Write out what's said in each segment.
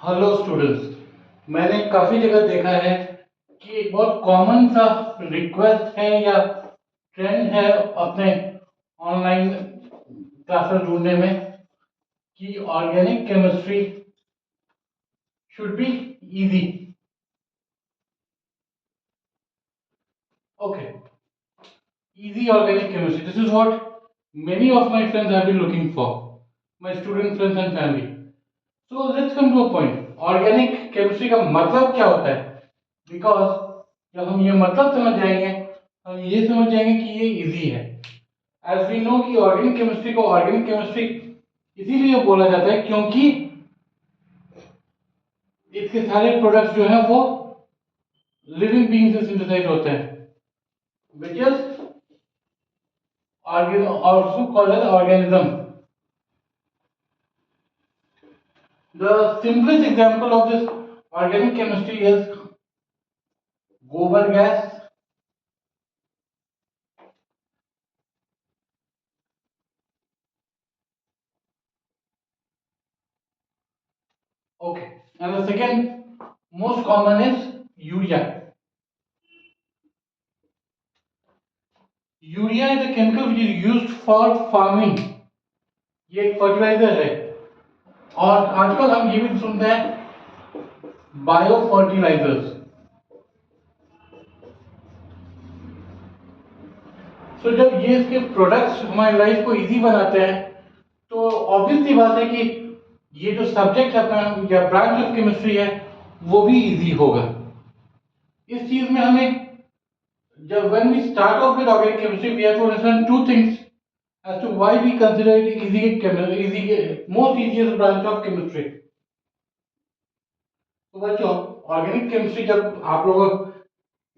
Hello students. मैंने काफ़ी जगह देखा है कि एक बहुत कॉमन सा रिक्वेस्ट है या ट्रेंड है अपने ऑनलाइन क्लासेस ढूंढने में कि organic chemistry should be easy. Okay, easy organic chemistry, this is what many of my friends have been looking for, my student friends and family. So let's come to a point. Organic chemistry का मतलब क्या होता है? Because जब हम ये मतलब समझ जाएंगे, हम ये समझ जाएंगे कि ये इजी है। एज वी नो कि ऑर्गेनिक केमिस्ट्री को ऑर्गेनिक केमिस्ट्री इसीलिए बोला जाता है क्योंकि इसके सारे प्रोडक्ट्स जो हैं वो लिविंग बीइंग से सिंथेसाइज होते हैं, which is also called as organism. The simplest example of this organic chemistry is gobar gas. Okay, and the second most common is urea. Urea is a chemical which is used for farming. ये एक fertiliser है और आजकल हम ये भी सुनते हैं बायो फर्टिलाइजर्स। सो जब ये इसके प्रोडक्ट्स हमारी लाइफ को इजी बनाते हैं तो ऑब्वियस सी बात है कि ये जो सब्जेक्ट अपना या ब्रांच ऑफ केमिस्ट्री है वो भी इजी होगा। इस चीज में हमें जब when we start off with organic chemistry we have to understand two things as to why we consider it most easiest branch of chemistry. तो बच्चों, ऑर्गेनिक केमिस्ट्री जब आप लोगों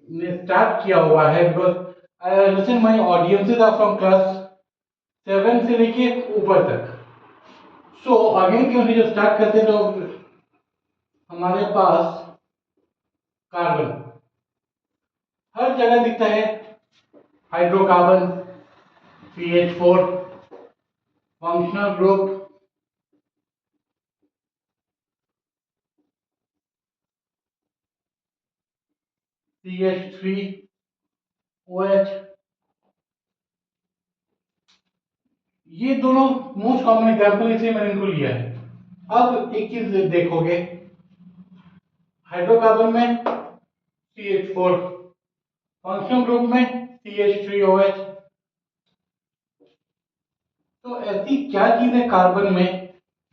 ने स्टार्ट किया हुआ है, because I listen my audiences are from class 7 से लेके ऊपर तक। सो ऑर्गेनिक केमिस्ट्री जब स्टार्ट करते हैं तो हमारे पास कार्बन हर जगह दिखता है, hydrocarbon, CH4, functional group, CH3OH। ये दोनों मोस्ट कॉमन एग्जांपल इसलिए मैंने इनको लिया है। अब एक चीज देखोगे, हाइड्रोकार्बन में CH4, फंक्शनल ग्रुप में CH3OH। तो ऐसी क्या चीज है कार्बन में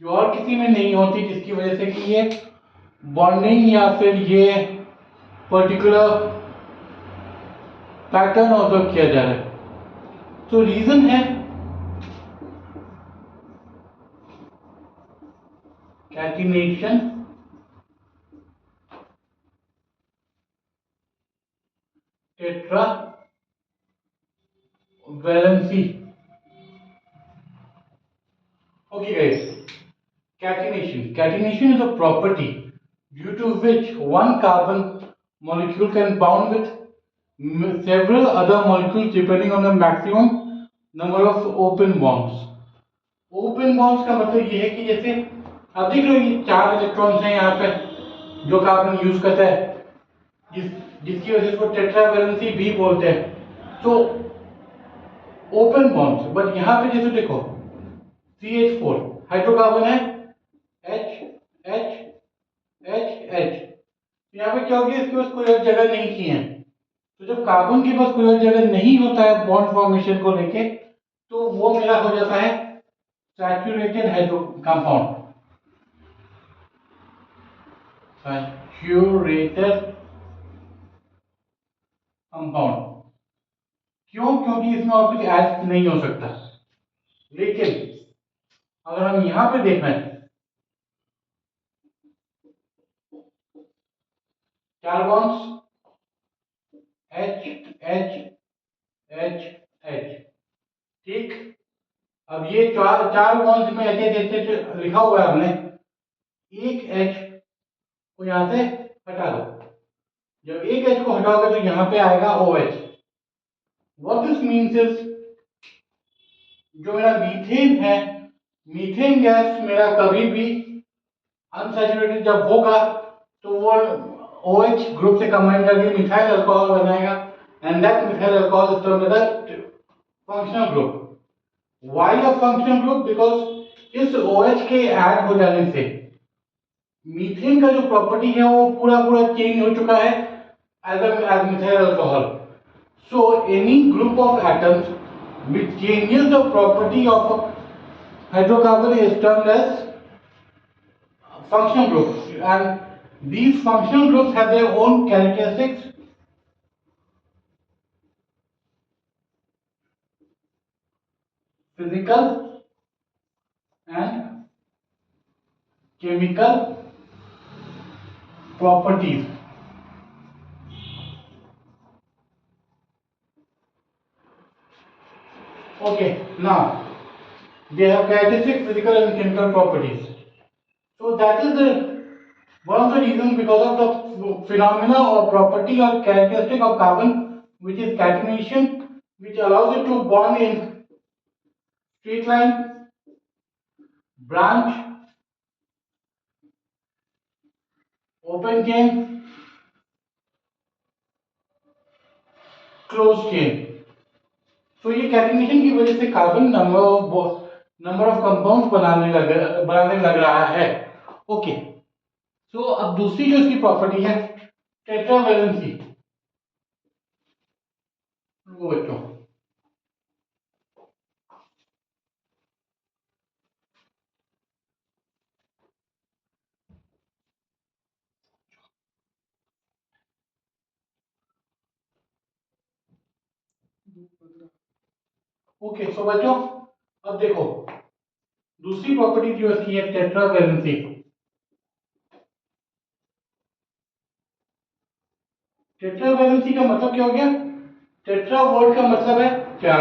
जो और किसी में नहीं होती जिसकी वजह से कि ये बॉन्डिंग या फिर ये पर्टिकुलर पैटर्न ऑब्जर्व किया जा रहा है? तो रीजन है catenation, tetra valency. Okay guys, catenation is a property due to which one carbon molecule can bond with several other molecules depending on the maximum number of open bonds. Open bonds का मतलब ये है कि जैसे अब देख लो ये 4 electrons हैं यहाँ पे जो कार्बन यूज करता है, जिसकी वजह से इसको टेट्रा वैलेंसी भी बोलते हैं। तो ओपन बॉन्ड्स, बट यहाँ पे जैसे देखो CH4 हाइड्रोकार्बन है, H H H H। यहाँ पे क्या हो गया, इसके पास कोई और जगह नहीं की है। तो जब कार्बन के पास कोई और जगह नहीं होता है बॉन्ड फॉर्मेशन को लेके, तो वो मेरा हो जाता है saturated hydro compound, saturated compound. क्यों? क्योंकि इसमें और कुछ ऐड नहीं हो सकता। लेकिन अगर हम यहां पे देखें, चार bonds H H H H, ठीक। अब ये चार चार बॉन्ड्स में ऐसे जैसे लिखा हुआ है हमने, एक H को यहां से हटा दो। जब एक H को हटाओगे तो यहां पे आएगा OH। What this means is, जो मेरा मीथेन है, मीथेन गैस मेरा कभी भी अनसैचुरेटेड जब होगा तो वो OH ग्रुप से कंबाइन करके मिथाइल अल्कोहल बनाएगा and that methyl alcohol is termed as functional group. Why a functional group? Because इस OH के ऐड हो जाने से मीथेन का जो प्रॉपर्टी है वो पूरा पूरा चेंज हो चुका है as methyl alcohol. So any group of atoms which changes the property of a hydrocarbon is termed as functional groups, and these functional groups have their own characteristics, physical and chemical properties. Okay, now they have characteristic physical and chemical properties. So that is the one of the reasons, because of the phenomena or property or characteristic of carbon, which is catenation, which allows it to bond in straight line, branch, open chain, closed chain. तो ये catenation की वजह से carbon number of compounds बनाने लग रहा है। Okay, सो अब दूसरी जो इसकी प्रॉपर्टी है टेट्रावैलेंसी। वो बच्चों ओके, सो बच्चों अब देखो दूसरी प्रॉपर्टी जो इसकी है टेट्रावैलेंसी। टेट्रावैलेंसी का मतलब क्या हो गया? टेट्रा वर्ड का मतलब है चार।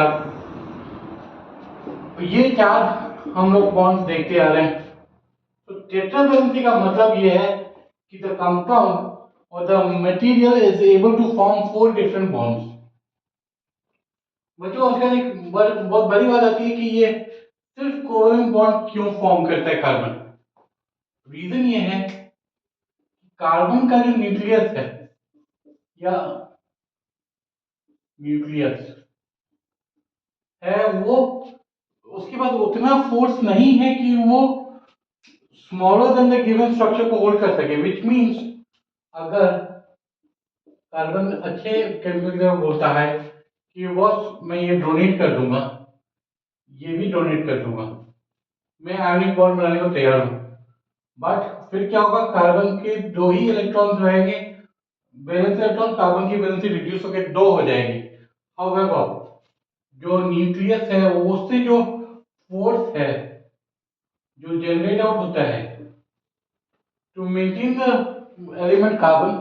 ये चार हम लोग बॉन्ड्स देखते आ रहे हैं। तो टेट्रावैलेंसी का मतलब ये है कि द कंपाउंड और the material is able to form 4 different bonds. बच्चों उसका एक बहुत बड़ी बात आती है कि ये सिर्फ कोवलेंट बॉन्ड क्यों फॉर्म करता है कार्बन। रीजन ये है कार्बन का जो न्यूक्लियस है या न्यूक्लियस है वो उसके पास उतना फोर्स नहीं है कि वो smaller than the given structure को होल्ड कर सके, विच मींस अगर कार्बन अच्छे केमिकल की तरफ बोलता है कि बॉस मैं ये डोनेट कर दूंगा, ये भी डोनेट कर दूंगा, मैं आयनिक बॉन्ड बनाने को तैयार हूं, बट फिर क्या होगा? कार्बन के दो ही इलेक्ट्रॉन्स रहेंगे, वैलेंस इलेक्ट्रॉन कार्बन की वैलेंसी रिड्यूस होकर दो हो जाएगी। हाउएवर जो न्यूक्लियस है उससे जो फोर्स है जो जनरेट आउट होता है to maintain the element carbon,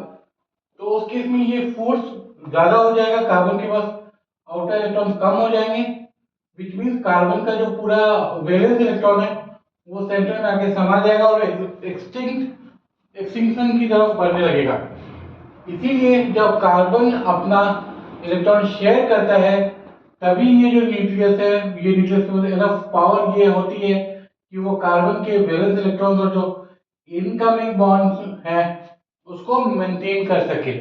तो उस केस में ये फोर्स ज्यादा हो जाएगा, कार्बन के पास आउटर इलेक्ट्रॉन कम हो जाएंगे, विच मींस कार्बन का जो पूरा वैलेंस इलेक्ट्रॉन है वो सेंटर में आके समा जाएगा और एक्सटिंक्शन की तरफ बढ़ने लगेगा। इसीलिए जब कार्बन अपना इलेक्ट्रॉन शेयर करता है तभी ये जो न्यूक्लियस है, ये न्यूक्लियस के पास इनफ पावर ये होती है कि वो कार्बन के वैलेंस इलेक्ट्रॉन और जो इनकमिंग बॉन्ड्स हैं उसको मेंटेन कर सके।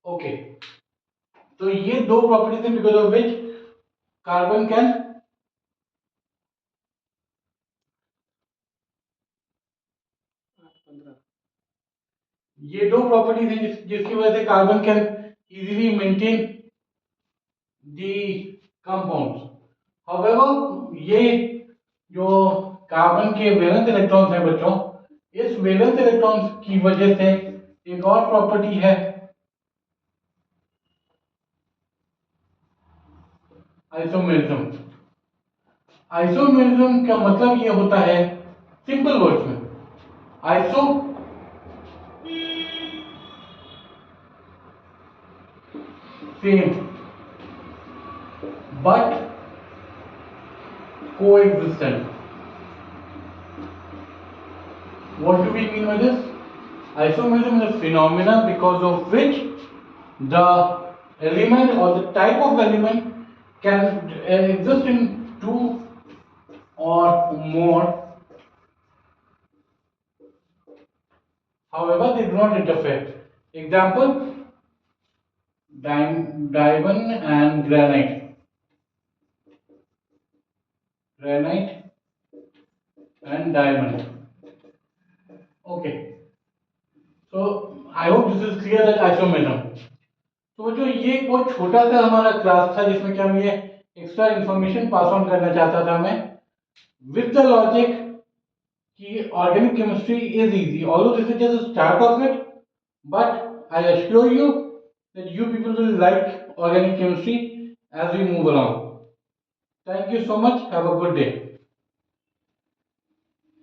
ओके, तो ये दो प्रॉपर्टीज हैं because of which carbon can ये दो प्रॉपर्टीज हैं जिसकी वजह से carbon can easily maintain the compounds. However ये जो कार्बन के वैलेंस इलेक्ट्रॉन्स हैं बच्चों, इस वैलेंस इलेक्ट्रॉन्स की वजह से एक और प्रॉपर्टी है आइसोमेरिज्म। आइसोमेरिज्म का मतलब ये होता है सिंपल वर्ड्स में, iso same but coexistent. What do we mean by this? Isomerism is a phenomena because of which the element or the type of element can exist in two or more However, they do not interfere. Example, diamond and granite. Granite and diamond. Okay. So I hope this is clear that isomerism. तो जो ये एक बहुत छोटा सा हमारा class था जिसमें कि हम ये एक्स्ट्रा इंफॉर्मेशन पास ऑन करना चाहता था मैं विद द लॉजिक कि organic chemistry is easy although this is just start of it but I assure you that you people will like organic chemistry as we move along. Thank you so much. Have a good day.